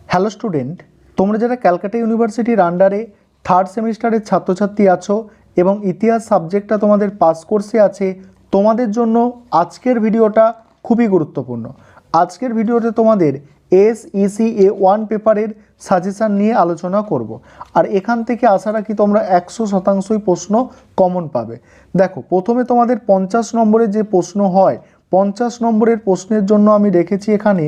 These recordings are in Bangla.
হ্যালো স্টুডেন্ট, তোমরা যারা ক্যালকাটা ইউনিভার্সিটির আন্ডারে থার্ড সেমিস্টারের ছাত্রছাত্রী আছো এবং ইতিহাস সাবজেক্টটা তোমাদের পাস কোর্সে আছে, তোমাদের জন্য আজকের ভিডিওটা খুবই গুরুত্বপূর্ণ। আজকের ভিডিওতে তোমাদের SECA 1 পেপারের সাজেশান নিয়ে আলোচনা করব। আর এখান থেকে আশা রাখি তোমরা 100%ই প্রশ্ন কমন পাবে। দেখো, প্রথমে তোমাদের 50 নম্বরের যে প্রশ্ন হয়, 50 নম্বরের প্রশ্নের জন্য আমি রেখেছি এখানে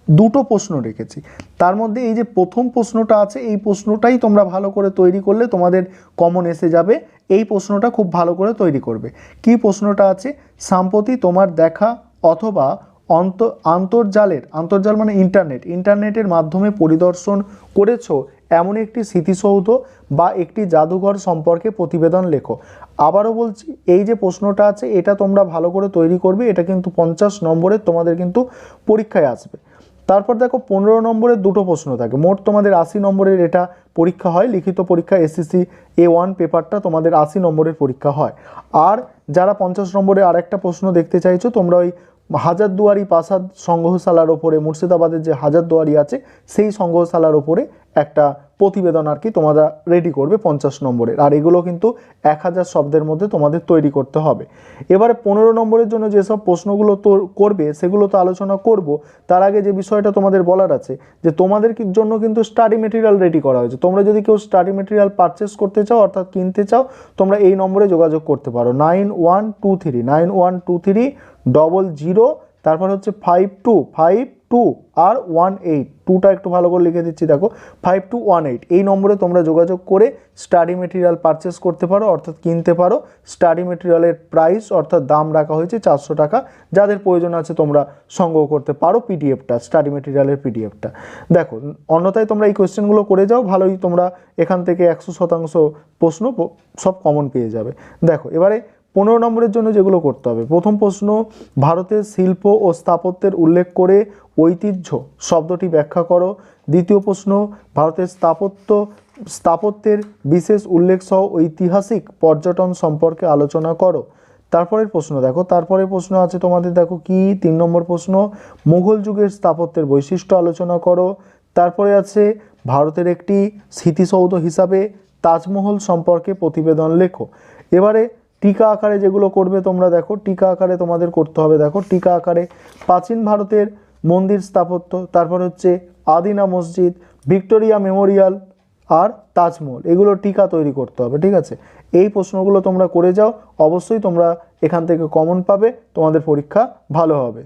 দুটো প্রশ্ন রেখেছি। তার মধ্যে এই যে প্রথম প্রশ্নটা আছে, এই প্রশ্নটাই তোমরা ভালো করে তৈরি করলে তোমাদের কমন এসে যাবে। এই প্রশ্নটা খুব ভালো করে তৈরি করবে। কি প্রশ্নটা আছে? সাম্প্রতি তোমার দেখা অথবা আন্তর্জাল মানে ইন্টারনেটের মাধ্যমে পরিদর্শন করেছো এমন একটি স্মৃতিসৌধ বা একটি জাদুঘর সম্পর্কে প্রতিবেদন লেখো। আবারও বলছি, এই যে প্রশ্নটা আছে এটা তোমরা ভালো করে তৈরি করবে। এটা কিন্তু 50 নম্বরের তোমাদের কিন্তু পরীক্ষায় আসবে। তারপর দেখো, 15 নম্বরের দুটো প্রশ্ন থাকে। মোট তোমাদের 80 নম্বরের এটা পরীক্ষা হয়, লিখিত পরীক্ষা। SECA 1 পেপারটা তোমাদের 80 নম্বরের পরীক্ষা হয়। আর যারা 50 নম্বরে আরেকটা প্রশ্ন দেখতে চাইছো, তোমরা ওই হাজারদুয়ারি প্রাসাদ সংগ্রহশালার ওপরে, মুর্শিদাবাদের যে হাজারদুয়ারি আছে সেই সংগ্রহশালার ওপরে একটা প্রতিবেদন আর কি তোমরা রেডি করবে 50 নম্বরের। আর এগুলো কিন্তু 1000 শব্দের মধ্যে তোমাদের তৈরি করতে হবে। এবারে 15 নম্বরের জন্য যেসব প্রশ্নগুলো করবে সেগুলো তো আলোচনা করব। তার আগে যে বিষয়টা তোমাদের বলার আছে, যে তোমাদের জন্য কিন্তু স্টাডি মেটেরিয়াল রেডি করা হয়েছে। তোমরা যদি কেউ স্টাডি মেটেরিয়াল পারচেস করতে চাও, অর্থাৎ কিনতে চাও, তোমরা এই নম্বরে যোগাযোগ করতে পারো। 9123 তারপর হচ্ছে 5252 আর 18। 2টা একটু ভালো করে লিখে দিচ্ছি, দেখো 5218। এই নম্বরে তোমরা যোগাযোগ করে স্টাডি মেটেরিয়াল পারচেস করতে পারো, অর্থাৎ কিনতে পারো। স্টাডি মেটেরিয়ালের প্রাইস অর্থাৎ দাম রাখা হয়েছে 400 টাকা। যাদের প্রয়োজন আছে তোমরা সংগ্রহ করতে পারো পিডিএফটা, স্টাডি মেটেরিয়ালের পিডিএফটা। দেখো, অন্যথায় তোমরা এই কোয়েশ্চেনগুলো করে যাও, ভালোই তোমরা এখান থেকে 100% প্রশ্ন সব কমন পেয়ে যাবে। দেখো, এবারে 15 নম্বরের জন্য যেগুলো করতে হবে, প্রথম প্রশ্ন, ভারতের শিল্প ও স্থাপত্যের উল্লেখ করে ঐতিহ্য শব্দটি ব্যাখ্যা করো। দ্বিতীয় প্রশ্ন, ভারতের স্থাপত্যের বিশেষ উল্লেখ সহ ঐতিহাসিক পর্যটন সম্পর্কে আলোচনা করো। তারপরের প্রশ্ন দেখো, তারপরের প্রশ্ন আছে তোমাদের, দেখো কি 3 নম্বর প্রশ্ন, মুঘল যুগের স্থাপত্যের বৈশিষ্ট্য আলোচনা করো। তারপরে আছে ভারতের একটি স্মৃতিসৌধ হিসাবে তাজমহল সম্পর্কে প্রতিবেদন লেখো। এবারে টিকা আকারে যেগুলো করবে তোমরা, দেখো টিকা আকারে তোমাদের করতে হবে। দেখো, টিকা আকারে প্রাচীন ভারতের মন্দির স্থাপত্য, তারপর হচ্ছে আদিনা মসজিদ, ভিক্টোরিয়া মেমোরিয়াল আর তাজমহল, এগুলো টিকা তৈরি করতে হবে। ঠিক আছে, এই প্রশ্নগুলো তোমরা করে যাও, অবশ্যই তোমরা এখান থেকে কমন পাবে, তোমাদের পরীক্ষা ভালো হবে।